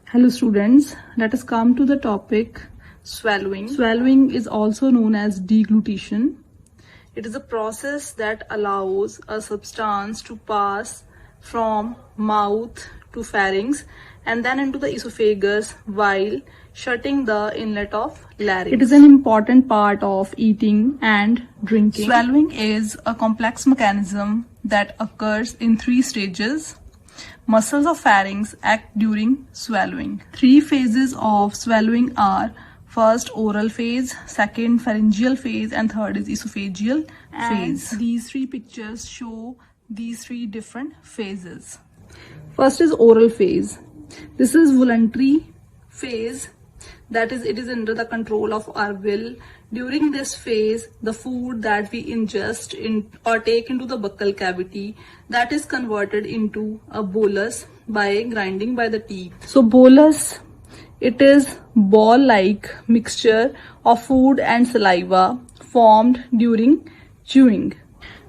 Hello students, let us come to the topic swallowing. Swallowing is also known as deglutition. It is a process that allows a substance to pass from mouth to pharynx and then into the esophagus while shutting the inlet of larynx. It is an important part of eating and drinking. Swallowing is a complex mechanism that occurs in 3 stages. Muscles of pharynx act during swallowing. 3 phases of swallowing are: first oral phase, second pharyngeal phase, and third is esophageal phase. These 3 pictures show these 3 different phases. First is oral phase. This is voluntary phase, that is, it is under the control of our will. During this phase, the food that we ingest or take into the buccal cavity, that is converted into a bolus by grinding by the teeth. So bolus, it is ball-like mixture of food and saliva formed during chewing.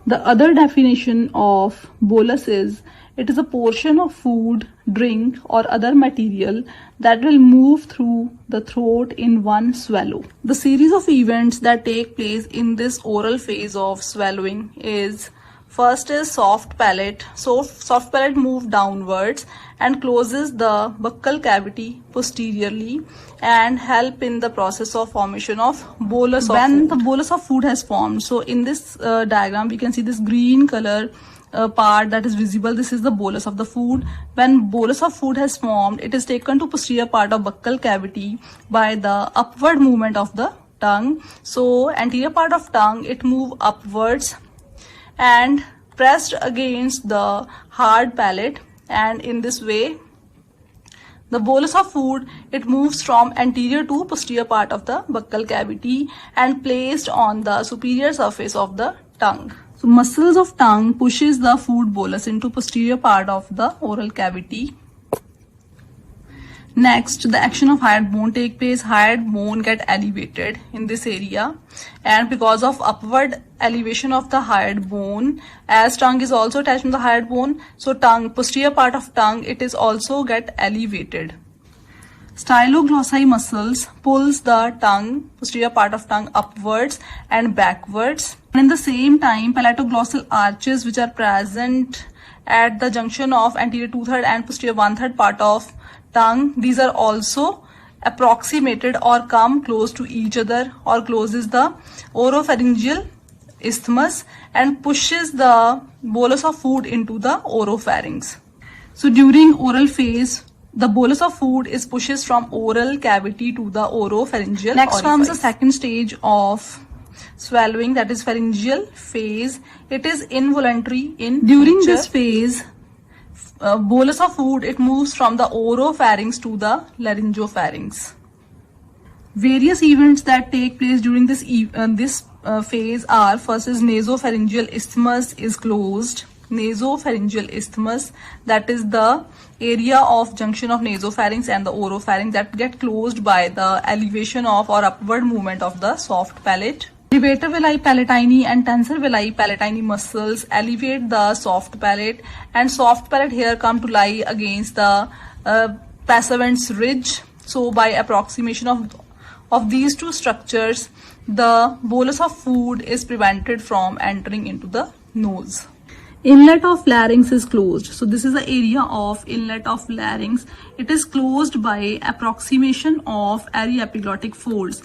The other definition of bolus is, it is a portion of food, drink, or other material that will move through the throat in one swallow. The series of events that take place in this oral phase of swallowing is: first is soft palate. So soft palate moves downwards and closes the buccal cavity posteriorly and help in the process of formation of bolus of food. When the bolus of food has formed, so in this diagram we can see this green color part that is visible. This is the bolus of the food. When bolus of food has formed, it is taken to posterior part of buccal cavity by the upward movement of the tongue. So anterior part of tongue, it move upwards and pressed against the hard palate, and in this way the bolus of food, it moves from anterior to posterior part of the buccal cavity and placed on the superior surface of the tongue. So muscles of tongue pushes the food bolus into posterior part of the oral cavity. Next, the action of hyoid bone take place. Hyoid bone get elevated in this area, and because of upward elevation of the hyoid bone, as tongue is also attached to the hyoid bone, so tongue, posterior part of tongue, it is also get elevated. Styloglossi muscles pulls the tongue, posterior part of tongue, upwards and backwards. And in the same time, palatoglossal arches, which are present at the junction of anterior 2/3 and posterior 1/3 part of tongue, these are also approximated or come close to each other or closes the oropharyngeal isthmus and pushes the bolus of food into the oropharynx. So during oral phase, the bolus of food is pushes from oral cavity to the oropharyngeal. Next comes the second stage of swallowing, that is pharyngeal phase. It is involuntary in during nature. This phase, bolus of food, it moves from the oropharynx to the laryngopharynx. Various events that take place during this phase are: first is nasopharyngeal isthmus is closed. Nasopharyngeal isthmus, that is the area of junction of nasopharynx and the oropharynx that get closed by the elevation of or upward movement of the soft palate. Levator villi palatini and tensor villi palatini muscles elevate the soft palate, and soft palate here come to lie against the passavant's ridge. So by approximation of these 2 structures, the bolus of food is prevented from entering into the nose. Inlet of larynx is closed. So this is the area of inlet of larynx. It is closed by approximation of aryepiglottic folds.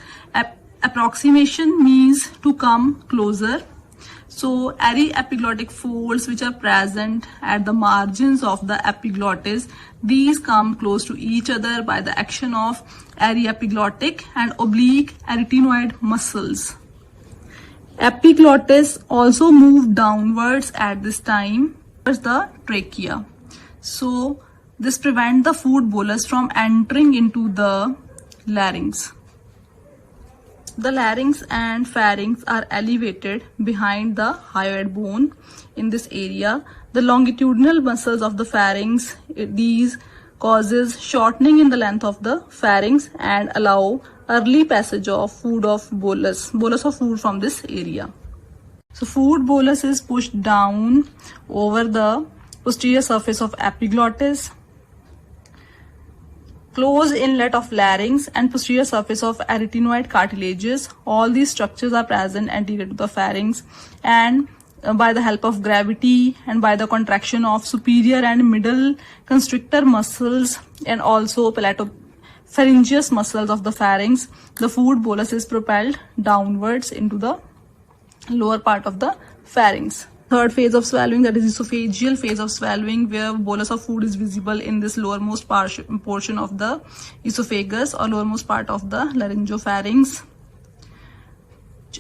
Approximation means to come closer. So aryepiglottic folds which are present at the margins of the epiglottis, these come close to each other by the action of aryepiglottic and oblique arytenoid muscles. Epiglottis also move downwards at this time towards the trachea. So this prevents the food bolus from entering into the larynx. The larynx and pharynx are elevated behind the hyoid bone in this area. The longitudinal muscles of the pharynx, these causes shortening in the length of the pharynx and allow early passage of food of bolus of food from this area. So food bolus is pushed down over the posterior surface of epiglottis closed inlet of larynx and posterior surface of arytenoid cartilages. All these structures are present anterior to the pharynx, and by the help of gravity and by the contraction of superior and middle constrictor muscles and also palatopharyngeus muscles of the pharynx, the food bolus is propelled downwards into the lower part of the pharynx. Third phase of swallowing, that is esophageal phase of swallowing, where bolus of food is visible in this lowermost portion of the esophagus or lowermost part of the laryngopharynx.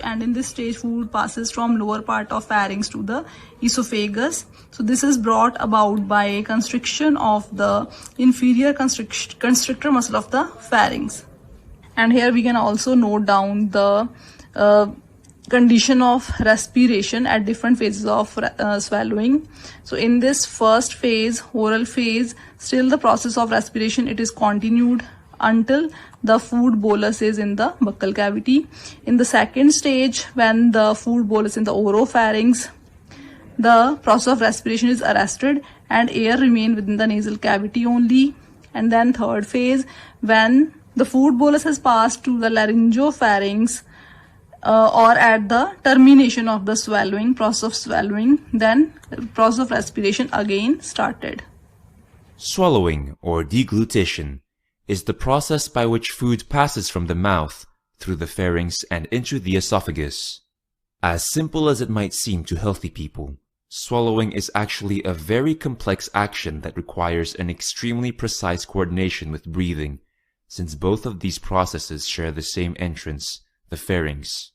And in this stage, food passes from lower part of pharynx to the esophagus. So this is brought about by constriction of the inferior constrictor muscle of the pharynx. And here we can also note down the condition of respiration at different phases of swallowing. So in this first phase, oral phase, still the process of respiration, it is continued until the food bolus is in the buccal cavity. In the second stage, when the food bolus in the oropharynx, the process of respiration is arrested and air remain within the nasal cavity only. And then third phase, when the food bolus has passed to the laryngopharynx, or at the termination of the swallowing, process of swallowing, then process of respiration again started. Swallowing, or deglutition, is the process by which food passes from the mouth through the pharynx and into the esophagus. As simple as it might seem to healthy people, swallowing is actually a very complex action that requires an extremely precise coordination with breathing, since both of these processes share the same entrance, the pharynx.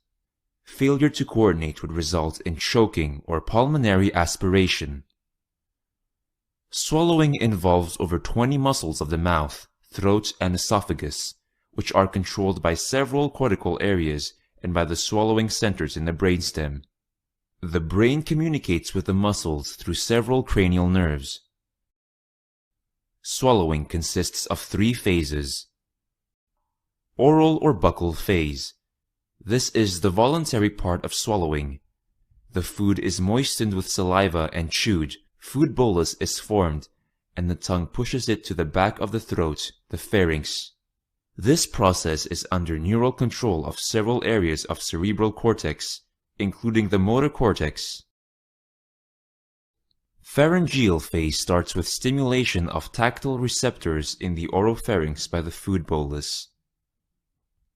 Failure to coordinate would result in choking or pulmonary aspiration. Swallowing involves over 20 muscles of the mouth, throat, and esophagus, which are controlled by several cortical areas and by the swallowing centers in the brainstem. The brain communicates with the muscles through several cranial nerves. Swallowing consists of 3 phases. Oral or buccal phase. This is the voluntary part of swallowing. The food is moistened with saliva and chewed, food bolus is formed, and the tongue pushes it to the back of the throat, the pharynx. This process is under neural control of several areas of cerebral cortex, including the motor cortex. Pharyngeal phase starts with stimulation of tactile receptors in the oropharynx by the food bolus.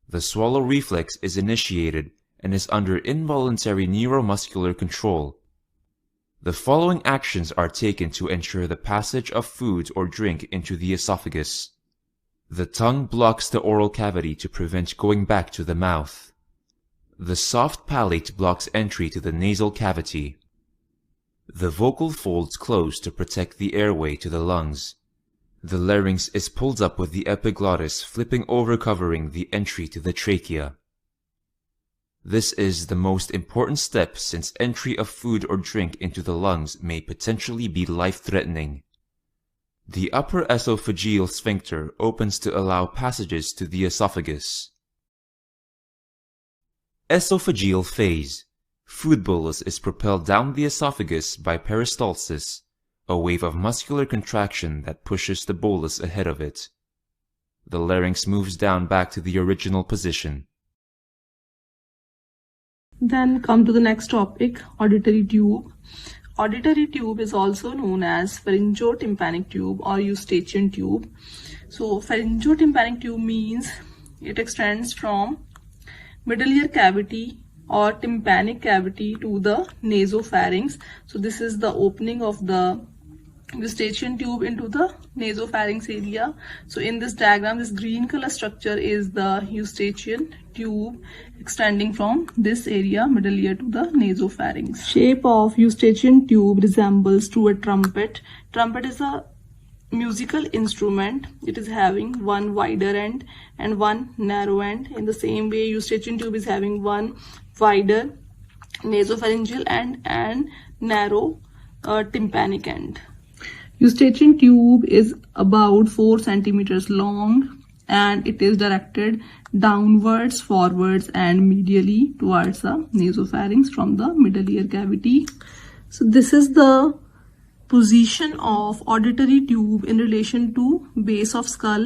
The swallow reflex is initiated and is under involuntary neuromuscular control. The following actions are taken to ensure the passage of food or drink into the esophagus. The tongue blocks the oral cavity to prevent going back to the mouth. The soft palate blocks entry to the nasal cavity. The vocal folds close to protect the airway to the lungs. The larynx is pulled up with the epiglottis flipping over, covering the entry to the trachea. This is the most important step, since entry of food or drink into the lungs may potentially be life-threatening. The upper esophageal sphincter opens to allow passages to the esophagus. Esophageal phase. Food bolus is propelled down the esophagus by peristalsis, a wave of muscular contraction that pushes the bolus ahead of it. The larynx moves down back to the original position. Then come to the next topic, auditory tube. Auditory tube is also known as pharyngotympanic tube or eustachian tube. So pharyngotympanic tube means it extends from middle ear cavity or tympanic cavity to the nasopharynx. So this is the opening of the eustachian tube into the nasopharynx area. So in this diagram, this green color structure is the eustachian tube extending from this area, middle ear, to the nasopharynx. Shape of eustachian tube resembles to a trumpet. Trumpet is a musical instrument. It is having one wider end and one narrow end. In the same way, eustachian tube is having one wider nasopharyngeal end and narrow tympanic end. Eustachian tube is about 4 centimeters long and it is directed downwards, forwards and medially towards the nasopharynx from the middle ear cavity. So this is the Position of auditory tube in relation to base of skull.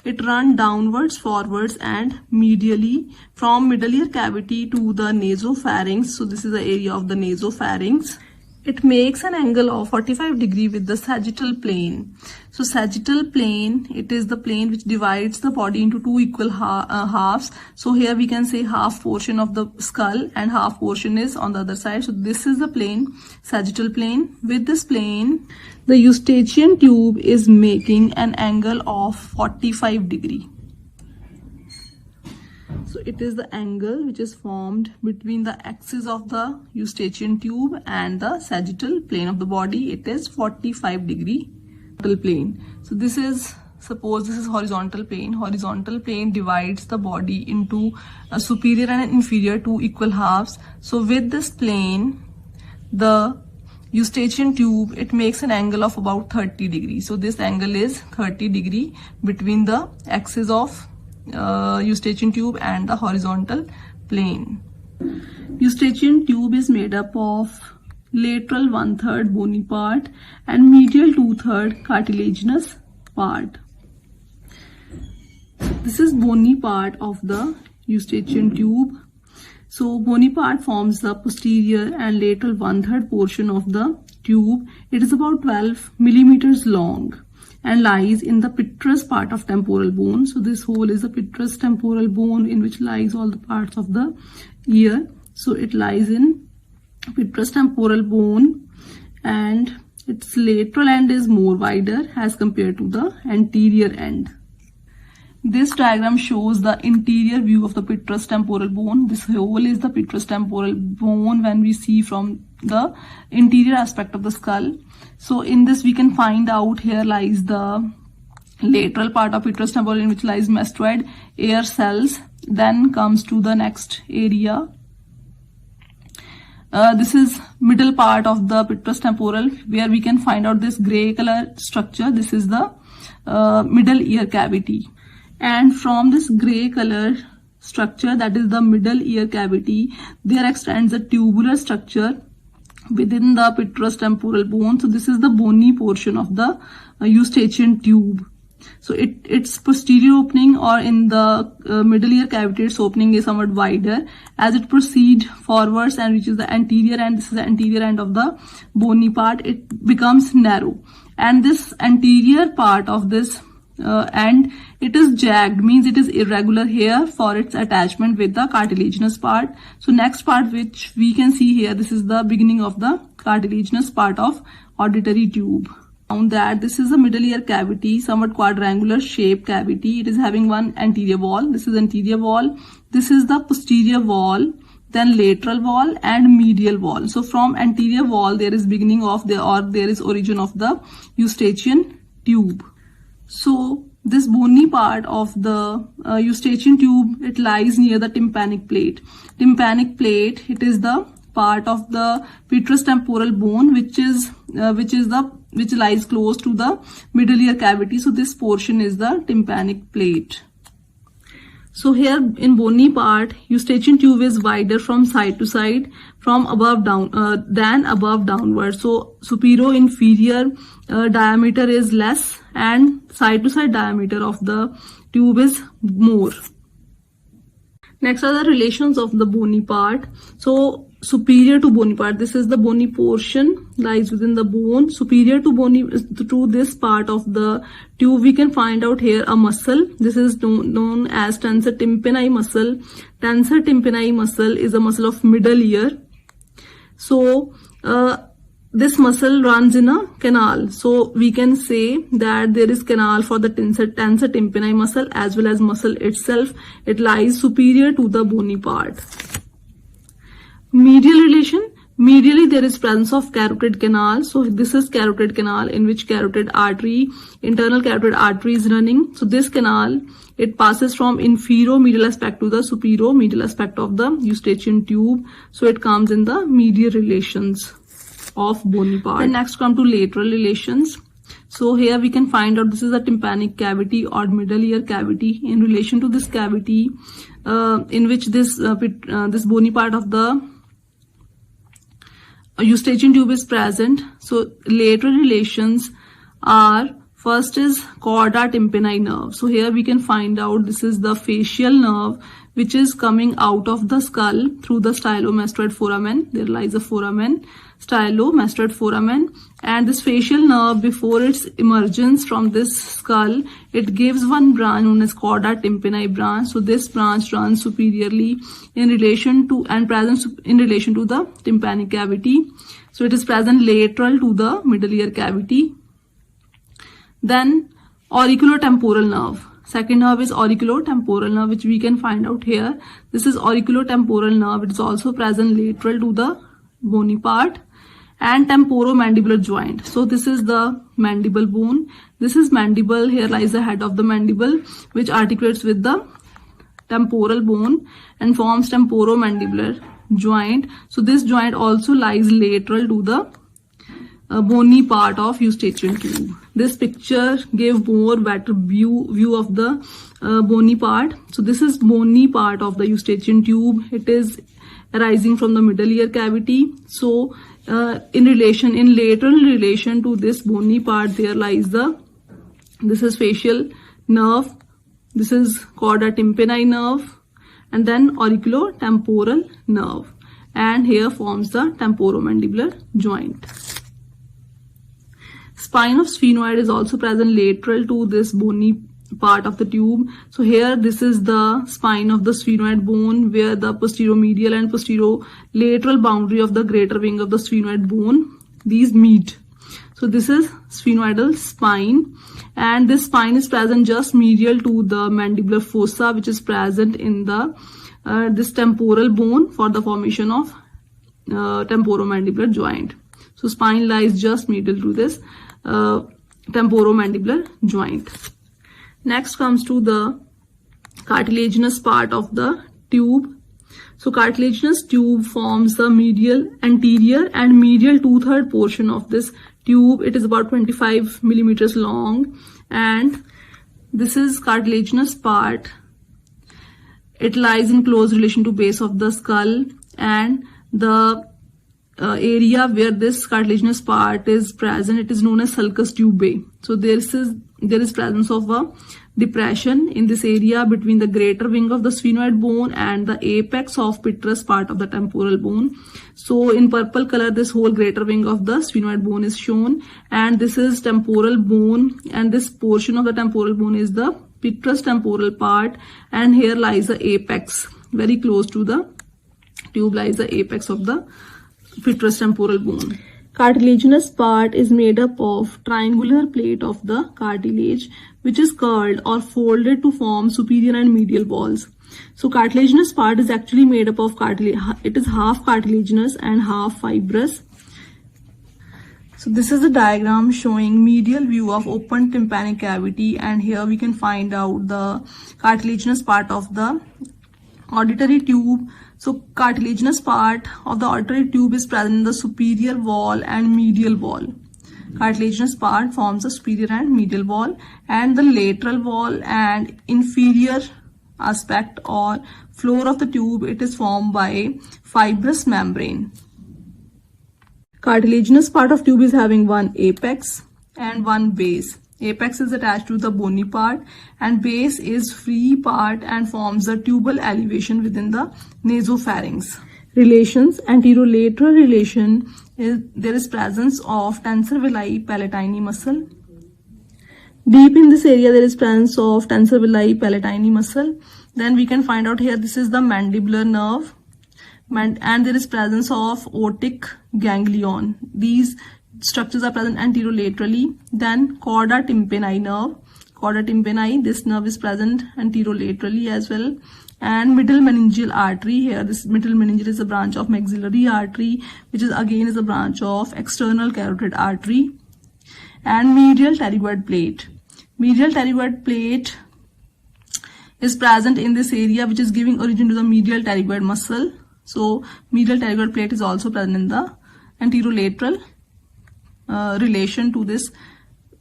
It runs downwards, forwards and medially from middle ear cavity to the nasopharynx. So this is the area of the nasopharynx. It makes an angle of 45 degree with the sagittal plane. So sagittal plane, it is the plane which divides the body into two equal halves. So here we can say half portion of the skull and half portion is on the other side. So this is the plane, sagittal plane. With this plane, the eustachian tube is making an angle of 45 degree. So it is the angle which is formed between the axis of the eustachian tube and the sagittal plane of the body. It is 45 degree plane. So this is, suppose this is horizontal plane. Horizontal plane divides the body into a superior and an inferior two equal halves. So with this plane, the eustachian tube, it makes an angle of about 30 degrees. So this angle is 30 degree between the axis of eustachian tube and the horizontal plane. Eustachian tube is made up of lateral 1/3 bony part and medial 2/3 cartilaginous part. This is bony part of the eustachian tube. So bony part forms the posterior and lateral 1/3 portion of the tube. It is about 12 millimeters long and lies in the petrous part of temporal bone. So this hole is the petrous temporal bone in which lies all the parts of the ear. So it lies in petrous temporal bone and its lateral end is more wider as compared to the anterior end. This diagram shows the interior view of the petrous temporal bone. This hole is the petrous temporal bone when we see from the interior aspect of the skull. So in this we can find out here lies the lateral part of petrous temporal in which lies mastoid air cells. Then comes to the next area. This is middle part of the petrous temporal where we can find out this gray color structure. This is the middle ear cavity. And from this gray color structure, that is the middle ear cavity, there extends a tubular structure within the petrous temporal bone. So this is the bony portion of the eustachian tube. So its posterior opening or in the middle ear cavity, its opening is somewhat wider. As it proceeds forwards and reaches the anterior end, this is the anterior end of the bony part, it becomes narrow. And this anterior part of this end, it is jagged, means it is irregular here for its attachment with the cartilaginous part. So next part which we can see here, this is the beginning of the cartilaginous part of auditory tube. Found that this is a middle ear cavity, somewhat quadrangular shaped cavity. It is having one anterior wall. This is anterior wall. This is the posterior wall, then lateral wall and medial wall. So from anterior wall there is beginning of the, or there is origin of the eustachian tube. So this bony part of the eustachian tube, it lies near the tympanic plate. Tympanic plate, it is the part of the petrous temporal bone which lies close to the middle ear cavity. So this portion is the tympanic plate. So here in bony part, eustachian tube is wider from side to side, from above down than above downward. So superior inferior diameter is less and side to side diameter of the tube is more. Next are the relations of the bony part. So superior to bony part, this is the bony portion, lies within the bone. Superior to this part of the tube, we can find out here a muscle. This is known as tensor tympani muscle. Tensor tympani muscle is a muscle of middle ear. So this muscle runs in a canal. So we can say that there is canal for the tensor tympani muscle as well as muscle itself. It lies superior to the bony part. Medial relation. Medially there is presence of carotid canal. So this is carotid canal in which carotid artery, internal carotid artery is running. So this canal, it passes from inferior medial aspect to the superior medial aspect of the eustachian tube. So it comes in the medial relations of bony part. Then next come to lateral relations. So here we can find out this is a tympanic cavity or middle ear cavity. In relation to this cavity, in which this bony part of the eustachian tube is present. So lateral relations are, first is chorda tympani nerve. So here we can find out this is the facial nerve which is coming out of the skull through the stylomastoid foramen. There lies a foramen, stylomastoid foramen, and this facial nerve, before its emergence from this skull, it gives one branch known as chorda tympani branch. So this branch runs superiorly in relation to and present in relation to the tympanic cavity. So it is present lateral to the middle ear cavity. Then auriculotemporal nerve. Second nerve is auriculotemporal nerve, which we can find out here. This is auriculotemporal nerve. It is also present lateral to the bony part. And temporomandibular joint. So this is the mandible bone. This is mandible. Here lies the head of the mandible, which articulates with the temporal bone and forms temporomandibular joint. So this joint also lies lateral to the bony part of eustachian tube. This picture gave more better view of the bony part. So this is bony part of the eustachian tube. It is arising from the middle ear cavity. So in lateral relation to this bony part, there lies this is facial nerve, this is chorda tympani nerve, and then auriculotemporal nerve, and here forms the temporomandibular joint. Spine of sphenoid is also present lateral to this bony part of the tube. So here this is the spine of the sphenoid bone, where the posteromedial and posterolateral boundary of the greater wing of the sphenoid bone, these meet. So this is sphenoidal spine, and this spine is present just medial to the mandibular fossa, which is present in the this temporal bone for the formation of temporomandibular joint. So spine lies just medial to this temporomandibular joint. Next comes to the cartilaginous part of the tube. So cartilaginous tube forms the medial, anterior and medial 2/3 portion of this tube. It is about 25 millimeters long, and this is cartilaginous part. It lies in close relation to base of the skull, and the area where this cartilaginous part is present, it is known as sulcus tubae. So there is presence of a depression in this area between the greater wing of the sphenoid bone and the apex of petrous part of the temporal bone. So in purple color, this whole greater wing of the sphenoid bone is shown, and this is temporal bone, and this portion of the temporal bone is the petrous temporal part, and here lies the apex. Very close to the tube lies the apex of the petrous temporal bone. Cartilaginous part is made up of triangular plate of the cartilage, which is curled or folded to form superior and medial walls. So cartilaginous part is actually made up of cartilage. It is half cartilaginous and half fibrous. So this is a diagram showing medial view of open tympanic cavity, and here we can find out the cartilaginous part of the auditory tube. So cartilaginous part of the auditory tube is present in the superior wall and medial wall. Cartilaginous part forms the superior and medial wall, and the lateral wall and inferior aspect or floor of the tube, it is formed by fibrous membrane. Cartilaginous part of tube is having one apex and one base. Apex is attached to the bony part, and base is free part and forms the tubal elevation within the nasopharynx. Relations, anterolateral relation is there is presence of tensor villi palatini muscle. Deep in this area there is presence of tensor villi palatini muscle. Then we can find out here this is the mandibular nerve, and there is presence of otic ganglion. These structures are present anterolaterally. Then chorda tympani nerve. Chorda tympani, this nerve is present anterolaterally as well. And middle meningeal artery. Here this middle meningeal is a branch of maxillary artery, which is again is a branch of external carotid artery. And medial pterygoid plate. Medial pterygoid plate is present in this area, which is giving origin to the medial pterygoid muscle. So medial pterygoid plate is also present in the anterolateral relation to this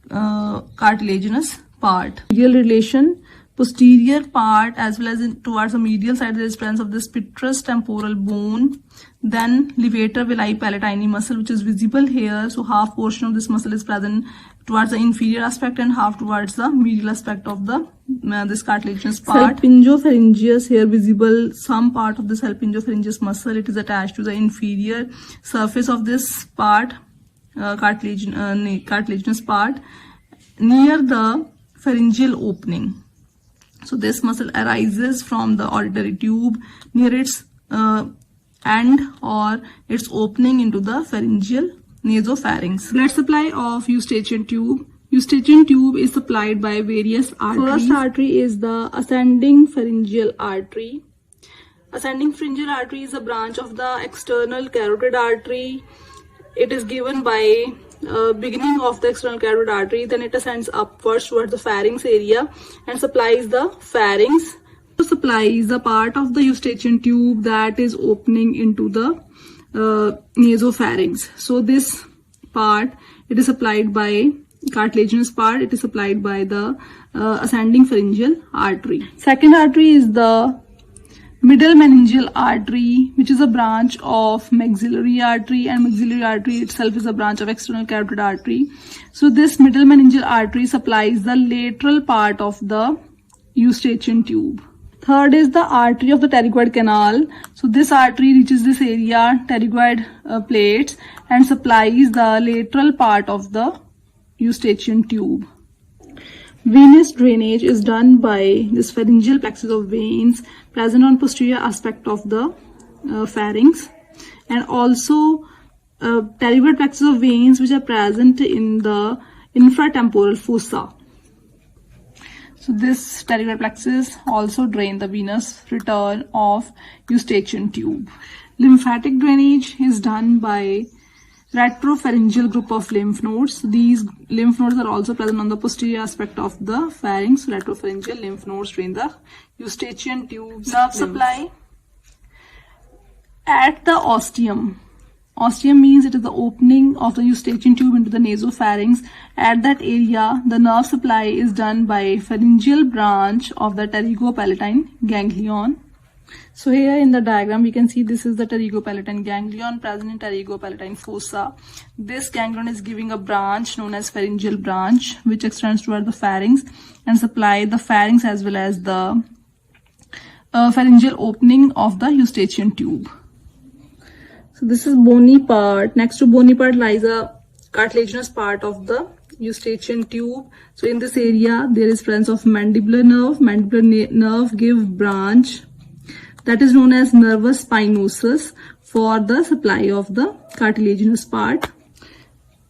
cartilaginous part. Medial relation, posterior part as well as towards the medial side, there is presence of this petrous temporal bone. Then levator villi palatini muscle, which is visible here. So half portion of this muscle is present towards the inferior aspect and half towards the medial aspect of the this cartilaginous part. Salpingopharyngeus here visible, some part of the salpingopharyngeus muscle. It is attached to the inferior surface of this part, cartilaginous part, near the pharyngeal opening. So this muscle arises from the auditory tube near its end or its opening into the pharyngeal nasopharynx. Blood supply of eustachian tube. Eustachian tube is supplied by various arteries. First artery is the ascending pharyngeal artery. Ascending pharyngeal artery is a branch of the external carotid artery. It is given by beginning of the external carotid artery, then it ascends upwards towards the pharynx area and supplies the pharynx. It supplies the part of the eustachian tube that is opening into the nasopharynx. So this part, it is supplied by cartilaginous part, it is supplied by the ascending pharyngeal artery. Second artery is the middle meningeal artery, which is a branch of maxillary artery, and maxillary artery itself is a branch of external carotid artery. So this middle meningeal artery supplies the lateral part of the eustachian tube. Third is the artery of the pterygoid canal. So this artery reaches this area, pterygoid plates, and supplies the lateral part of the eustachian tube. Venous drainage is done by this pharyngeal plexus of veins present on posterior aspect of the pharynx, and also pterygoid plexus of veins which are present in the infratemporal fossa. So this pterygoid plexus also drain the venous return of eustachian tube. Lymphatic drainage is done by retropharyngeal group of lymph nodes. These lymph nodes are also present on the posterior aspect of the pharynx. Retropharyngeal lymph nodes drain the eustachian tube. Nerve supply at the ostium. Ostium means it is the opening of the eustachian tube into the nasopharynx. At that area, the nerve supply is done by pharyngeal branch of the pterygopalatine ganglion. So here in the diagram we can see this is the pterygopalatine ganglion present in pterygopalatine fossa. This ganglion is giving a branch known as pharyngeal branch, which extends toward the pharynx and supply the pharynx as well as the pharyngeal opening of the eustachian tube. So this is bony part. Next to bony part lies a cartilaginous part of the eustachian tube. So in this area there is presence of mandibular nerve. Mandibular nerve give branch that is known as nervus spinosus for the supply of the cartilaginous part.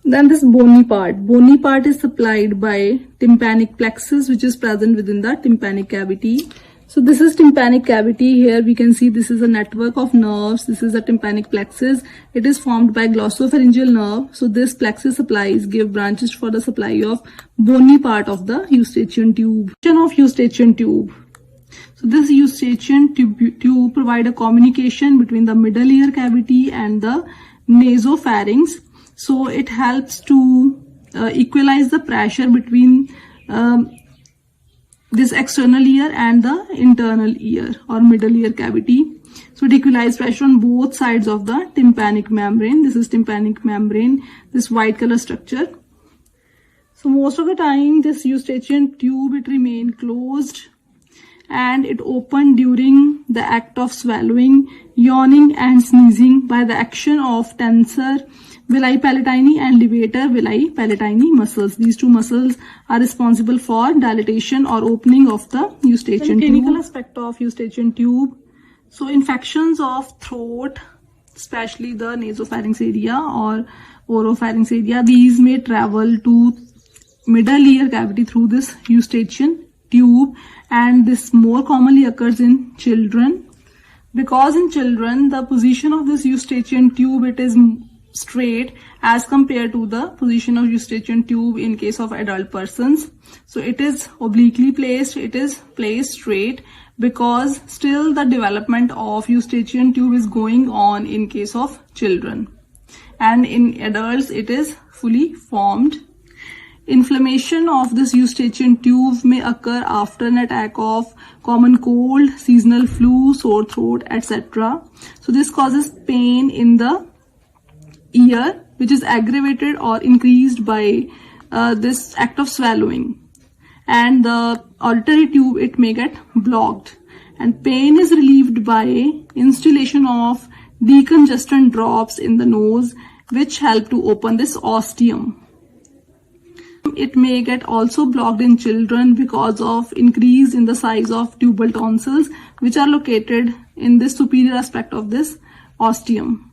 Then this bony part. Bony part is supplied by tympanic plexus, which is present within the tympanic cavity. So this is tympanic cavity. Here we can see this is a network of nerves. This is a tympanic plexus. It is formed by glossopharyngeal nerve. So this plexus supplies give branches for the supply of bony part of the eustachian tube. Of eustachian tube. So this eustachian tube provide a communication between the middle ear cavity and the nasopharynx. So it helps to equalize the pressure between this external ear and the internal ear or middle ear cavity. So it equalizes pressure on both sides of the tympanic membrane. This is tympanic membrane, this white color structure. So most of the time this eustachian tube, it remain closed and it opened during the act of swallowing, yawning and sneezing by the action of tensor villi palatini and levator villi palatini muscles. These two muscles are responsible for dilatation or opening of the eustachian tube. Clinical aspect of eustachian tube. So infections of throat, especially the nasopharynx area or oropharynx area, these may travel to middle ear cavity through this eustachian tube, and this more commonly occurs in children, because in children the position of this eustachian tube, it is straight as compared to the position of eustachian tube in case of adult persons. So it is obliquely placed, it is placed straight because still the development of eustachian tube is going on in case of children, and in adults it is fully formed. Inflammation of this eustachian tube may occur after an attack of common cold, seasonal flu, sore throat, etc. So this causes pain in the ear, which is aggravated or increased by this act of swallowing. And the auditory tube, it may get blocked. And pain is relieved by instillation of decongestant drops in the nose, which help to open this ostium. It may get also blocked in children because of increase in the size of tubal tonsils, which are located in this superior aspect of this ostium.